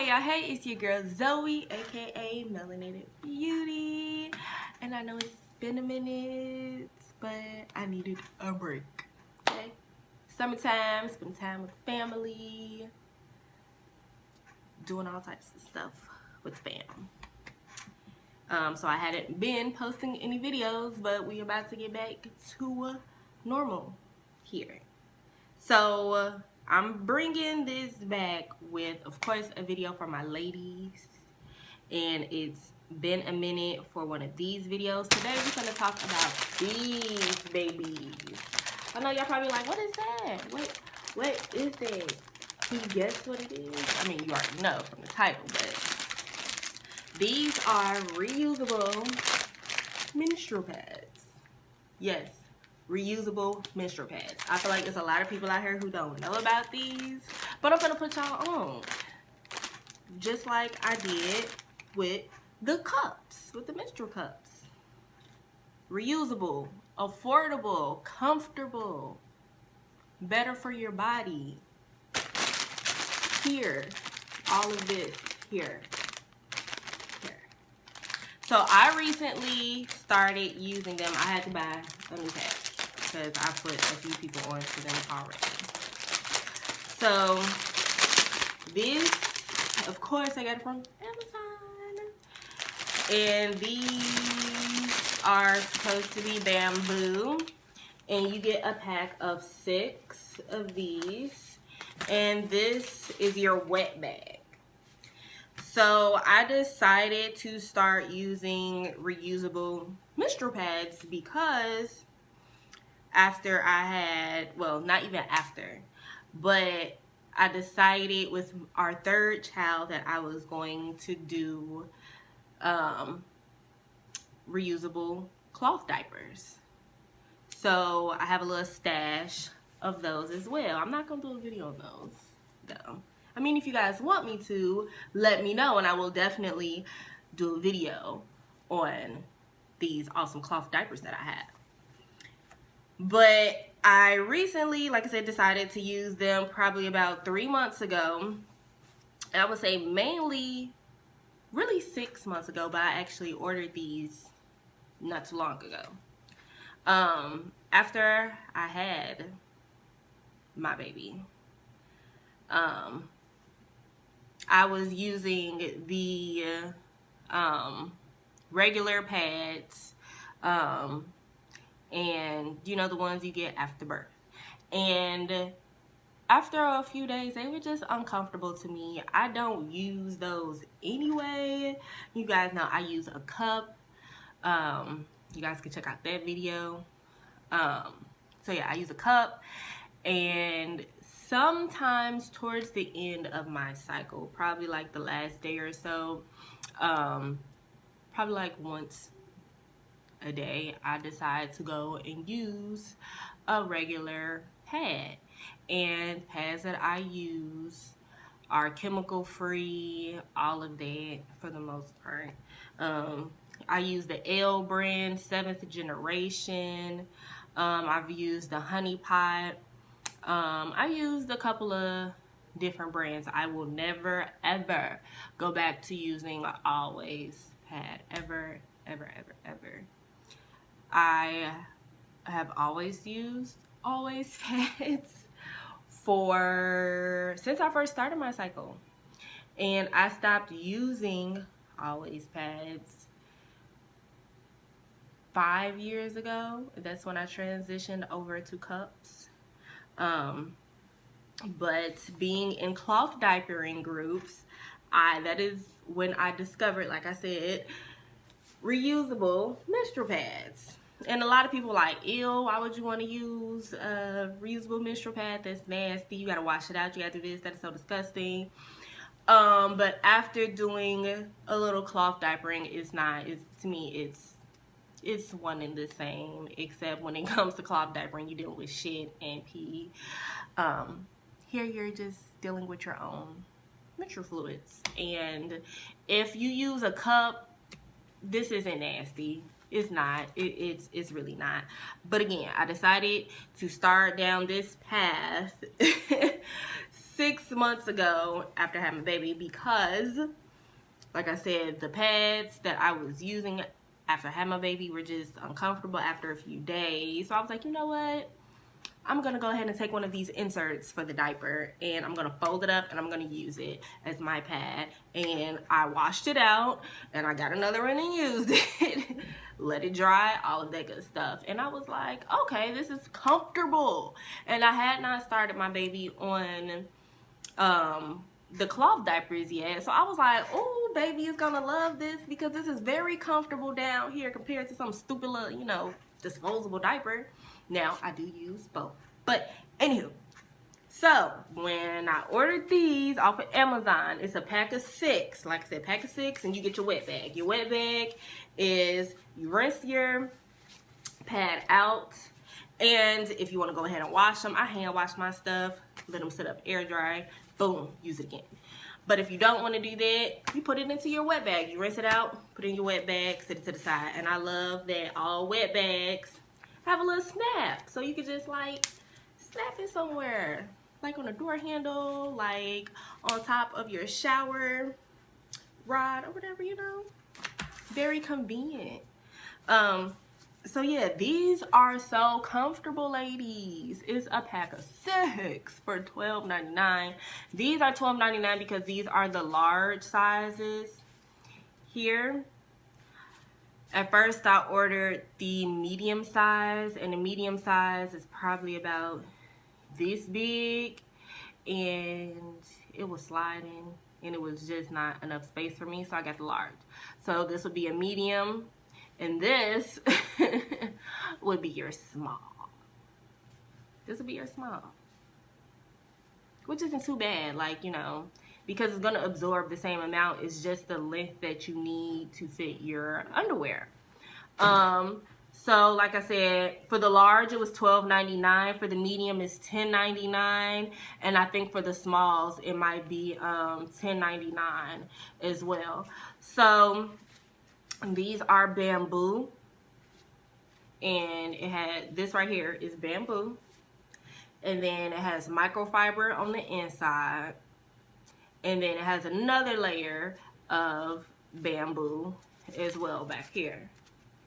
Hey y'all, hey, it's your girl Zoe, aka Melanated Beauty, and I know it's been a minute, but I needed a break. Okay, summertime, spend time with family, doing all types of stuff with fam. So I hadn't been posting any videos, but we about to get back to normal here. So I'm bringing this back with, of course, a video for my ladies, and it's been a minute for one of these videos. Today we're going to talk about these babies. I know y'all probably like, what is that? What is that? Can you guess what it is? I mean, you already know from the title, but these are reusable menstrual pads. Yes, reusable menstrual pads. I feel like there's a lot of people out here who don't know about these, but I'm gonna put y'all on, just like I did with the cups, with the menstrual cups. Reusable, affordable, comfortable, better for your body. Here, all of this here. So I recently started using them. I had to buy a new pack because I put a few people onto them already. So this, of course, I got it from Amazon. And these are supposed to be bamboo. And you get a pack of 6 of these. And this is your wet bag. So I decided to start using reusable menstrual pads because after I had, well, not even after, but I decided with our 3rd child that I was going to do reusable cloth diapers. So I have a little stash of those as well. I'm not going to do a video on those though. I mean, if you guys want me to, let me know, and I will definitely do a video on these awesome cloth diapers that I have. But I recently, like I said, decided to use them probably about 3 months ago. And I would say mainly, really 6 months ago, but I actually ordered these not too long ago. After I had my baby. I was using the regular pads, and you know, the ones you get after birth. And after a few days, they were just uncomfortable to me. I don't use those anyway. You guys know I use a cup. You guys can check out that video. So yeah, I use a cup, and sometimes towards the end of my cycle, probably like the last day or so, probably like once a day, I decide to go and use a regular pad. And pads that I use are chemical free, all of that for the most part. I use the L brand 7th generation. I've used the Honey Pot. I used a couple of different brands. I will never ever go back to using Always pad, ever. I have always used Always pads since I first started my cycle, and I stopped using Always pads 5 years ago. That's when I transitioned over to cups. But being in cloth diapering groups, that is when I discovered, like I said, reusable menstrual pads. And a lot of people are like, ew, why would you want to use a reusable menstrual pad? That's nasty. You got to wash it out. You got to do this. That is so disgusting. But after doing a little cloth diapering, to me, it's one and the same, except when it comes to cloth diapering, you're dealing with shit and pee. Here you're just dealing with your own menstrual fluids. And if you use a cup, this isn't nasty. It's not. It's really not. But again, I decided to start down this path 6 months ago after having a baby, because like I said, the pads that I was using after having my baby were just uncomfortable after a few days. So I was like, you know what? I'm gonna go ahead and take one of these inserts for the diaper, and I'm gonna fold it up and I'm gonna use it as my pad. And I washed it out and I got another one and used it. Let it dry, all of that good stuff. And I was like, okay, this is comfortable. And I had not started my baby on the cloth diapers yet. So I was like, oh, baby is gonna love this, because this is very comfortable down here compared to some stupid little, you know, disposable diaper. Now, I do use both. But, anywho, so when I ordered these off of Amazon, it's a pack of 6. Like I said, pack of 6, and you get your wet bag. Your wet bag is, you rinse your pad out, and if you want to go ahead and wash them, I hand wash my stuff, let them sit up air dry, boom, use it again. But if you don't want to do that, you put it into your wet bag. You rinse it out, put it in your wet bag, set it to the side. And I love that all wet bags have a little snap, so you can just like snap it somewhere, like on a door handle, like on top of your shower rod or whatever, you know. Very convenient. So yeah, these are so comfortable, ladies. It's a pack of 6 for $12.99. These are $12.99 because these are the large sizes here. At first I ordered the medium size, and the medium size is probably about this big, and it was sliding and it was just not enough space for me, so I got the large. So this would be a medium, and this would be your small. This would be your small, which isn't too bad, like, you know, because it's going to absorb the same amount. It's just the length that you need to fit your underwear. So like I said, for the large it was $12.99, for the medium it's $10.99, and I think for the smalls it might be $10.99 as well. So these are bamboo, and it had this right here is bamboo, and then it has microfiber on the inside, and then it has another layer of bamboo as well back here.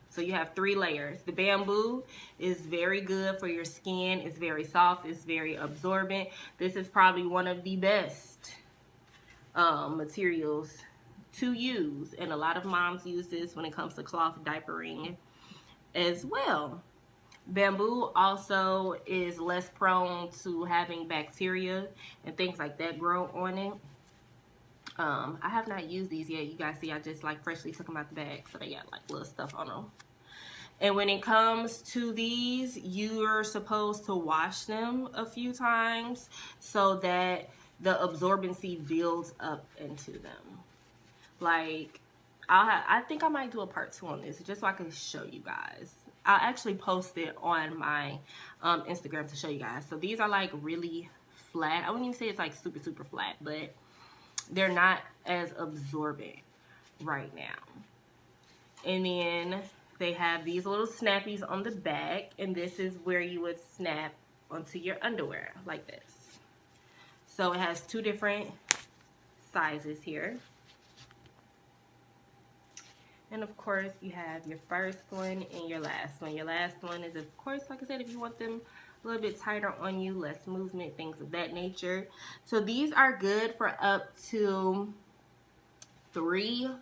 So you have 3 layers. The bamboo is very good for your skin. It's very soft. It's very absorbent. This is probably one of the best materials to use, and a lot of moms use this when it comes to cloth diapering as well. Bamboo also is less prone to having bacteria and things like that grow on it. I have not used these yet. You guys see, I just like freshly took them out the bag, so they got like little stuff on them. And when it comes to these, you're supposed to wash them a few times so that the absorbency builds up into them. Like, I think I might do a part 2 on this just so I can show you guys. I'll actually post it on my Instagram to show you guys. So these are like really flat. I wouldn't even say it's like super, super flat, but they're not as absorbent right now. And then they have these little snappies on the back, and this is where you would snap onto your underwear like this. So it has 2 different sizes here. And of course you have your first one and your last one. Your last one is, of course, like I said, if you want them a little bit tighter on you, less movement, things of that nature. So these are good for up to 2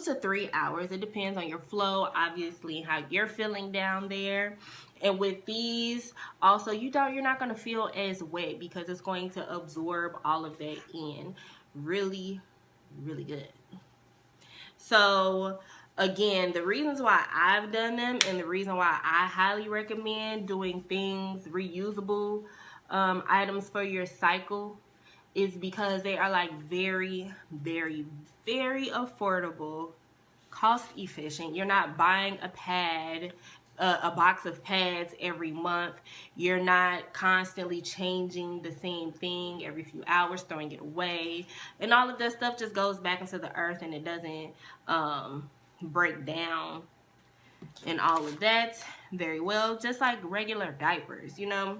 to 3 hours. It depends on your flow, obviously, how you're feeling down there. And with these, also, you're not going to feel as wet because it's going to absorb all of that in really, really good. So again, the reasons why I've done them and the reason why I highly recommend doing things, reusable items for your cycle, is because they are like very, very, very affordable, cost efficient. You're not buying a pad, a box of pads every month. You're not constantly changing the same thing every few hours, throwing it away, and all of that stuff just goes back into the earth, and it doesn't break down and all of that very well, just like regular diapers, you know.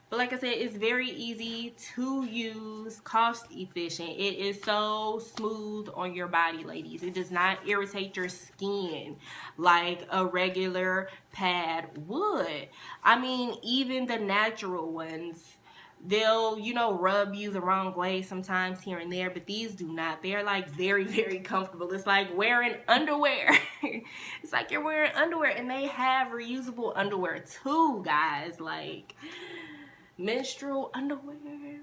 But like I said, it's very easy to use, cost efficient. It is so smooth on your body, ladies. It does not irritate your skin like a regular pad would. I mean, even the natural ones, they'll, you know, rub you the wrong way sometimes here and there, but these do not. They're like very, very comfortable. It's like wearing underwear. It's like you're wearing underwear, and they have reusable underwear too, guys. Like menstrual underwear.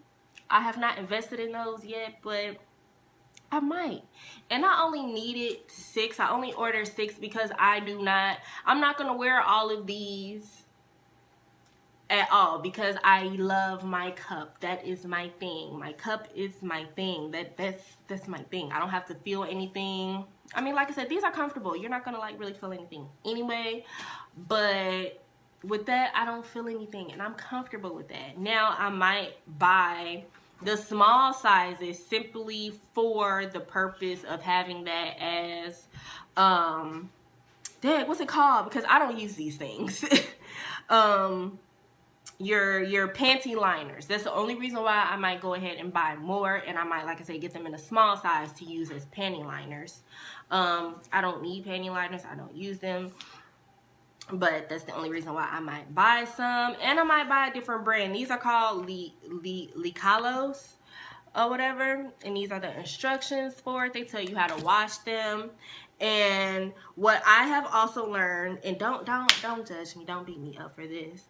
I have not invested in those yet, but I might. And I only needed 6. I only ordered 6 because I'm not gonna wear all of these at all, because I love my cup. That is my thing. My cup is my thing. That's my thing. I don't have to feel anything. I mean, like I said, these are comfortable. You're not gonna like really feel anything anyway, but with that, I don't feel anything, and I'm comfortable with that. Now, I might buy the small sizes simply for the purpose of having that as, what's it called? Because I don't use these things. Your panty liners. That's the only reason why I might go ahead and buy more, and I might, like I say, get them in a small size to use as panty liners. I don't need panty liners. I don't use them. But that's the only reason why I might buy some. And I might buy a different brand. These are called Licalos or whatever. And these are the instructions for it. They tell you how to wash them. And what I have also learned, and don't judge me, don't beat me up for this.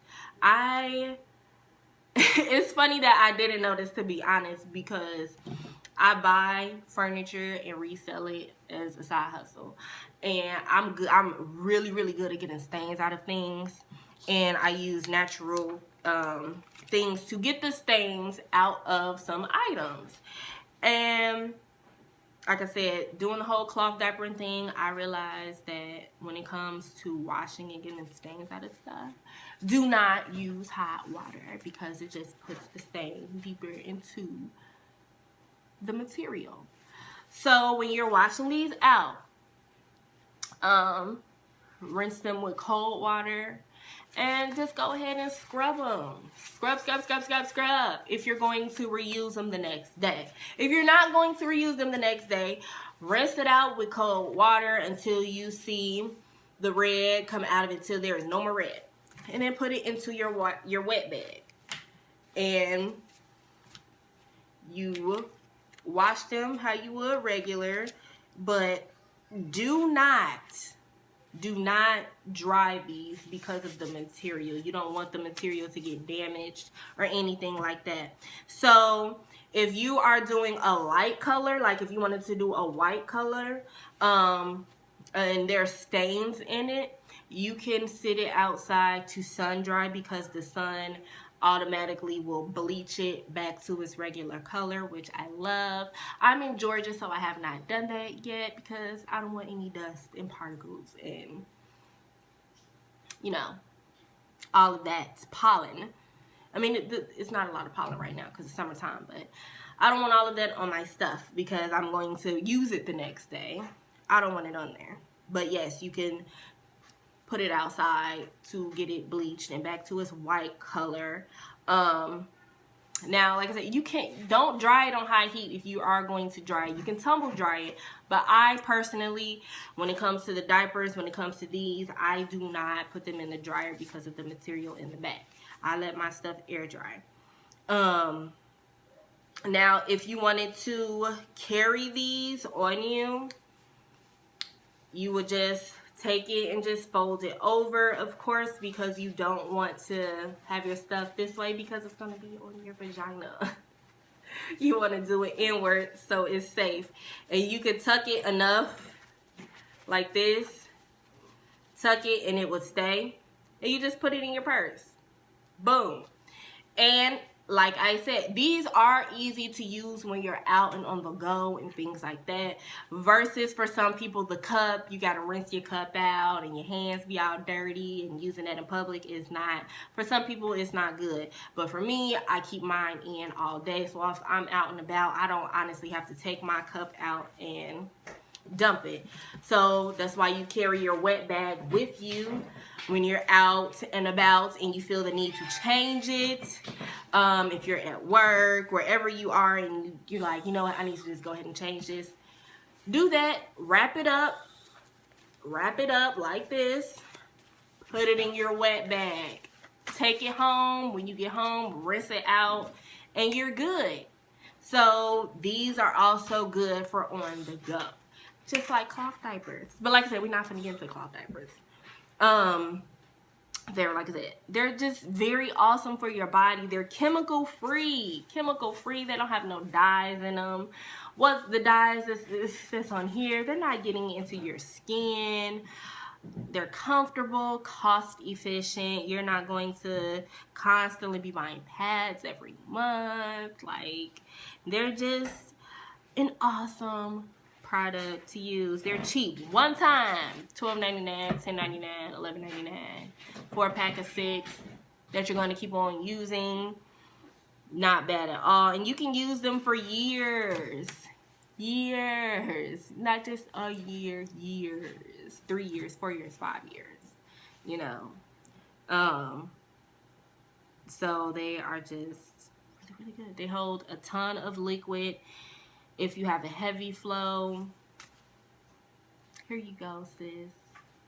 It's funny that I didn't know this, to be honest, because I buy furniture and resell it as a side hustle, and I'm really good at getting stains out of things, and I use natural things to get the stains out of some items. And like I said, doing the whole cloth diapering thing, I realized that when it comes to washing and getting stains out of stuff, do not use hot water, because it just puts the stain deeper into the material. So when you're washing these out, rinse them with cold water and just go ahead and scrub them. Scrub if you're going to reuse them the next day. If you're not going to reuse them the next day, rinse it out with cold water until you see the red come out of it, till there is no more red, and then put it into your wet bag, and you wash them how you would regular, but do not dry these because of the material. You don't want the material to get damaged or anything like that. So if you are doing a light color, like if you wanted to do a white color, and there's stains in it, you can sit it outside to sun dry, because the sun automatically will bleach it back to its regular color, which I love. I'm in Georgia, so I have not done that yet, because I don't want any dust and particles and, you know, all of that pollen. I mean, it's not a lot of pollen right now because it's summertime, but I don't want all of that on my stuff because I'm going to use it the next day. I don't want it on there. But yes, you can put it outside to get it bleached and back to its white color. Now, like I said, don't dry it on high heat. If you are going to dry it, you can tumble dry it, but I personally, when it comes to the diapers, when it comes to these, I do not put them in the dryer because of the material in the back. I let my stuff air dry. Now, if you wanted to carry these on you, you would just take it and just fold it over, of course, because you don't want to have your stuff this way because it's going to be on your vagina. You want to do it inward so it's safe. And you could tuck it enough like this. Tuck it and it will stay. And you just put it in your purse. Boom. And like I said, these are easy to use when you're out and on the go and things like that. Versus for some people, the cup, you got to rinse your cup out and your hands be all dirty, and using that in public is not, for some people, it's not good. But for me, I keep mine in all day. So if I'm out and about, I don't honestly have to take my cup out and dump it. So that's why you carry your wet bag with you when you're out and about and you feel the need to change it. If you're at work, wherever you are, and you're like, you know what, I need to just go ahead and change this. Do that. Wrap it up like this. Put it in your wet bag. Take it home. When you get home, rinse it out, and you're good. So these are also good for on the go, just like cloth diapers. But like I said, we're not gonna get into cloth diapers. They're just very awesome for your body. They're chemical free. They don't have no dyes in them. What the dyes that's on here, they're not getting into your skin. They're comfortable, cost efficient. You're not going to constantly be buying pads every month. Like, they're just an awesome product to use. They're cheap. One time, $12.99, $10.99, $11.99 for a pack of 6 that you're going to keep on using. Not bad at all. And you can use them for years. Not just a year, years. 3 years, 4 years, 5 years. You know. So they are just really, really good. They hold a ton of liquid. If you have a heavy flow, here you go, sis.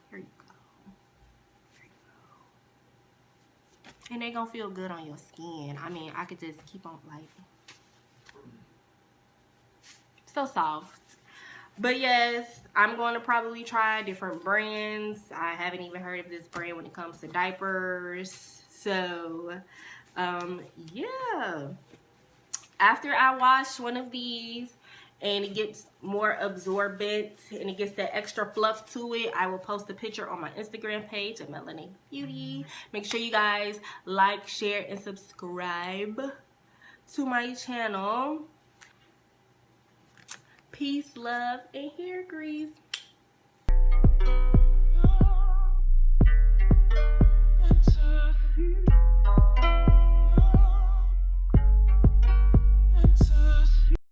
Here you go. And they're gonna feel good on your skin. I mean, I could just keep on, like, so soft. But yes, I'm going to probably try different brands. I haven't even heard of this brand when it comes to diapers. So, yeah. After I wash one of these and it gets more absorbent and it gets that extra fluff to it, I will post a picture on my Instagram page at Melanie Beauty. Make sure you guys like, share, and subscribe to my channel. Peace, love, and hair grease.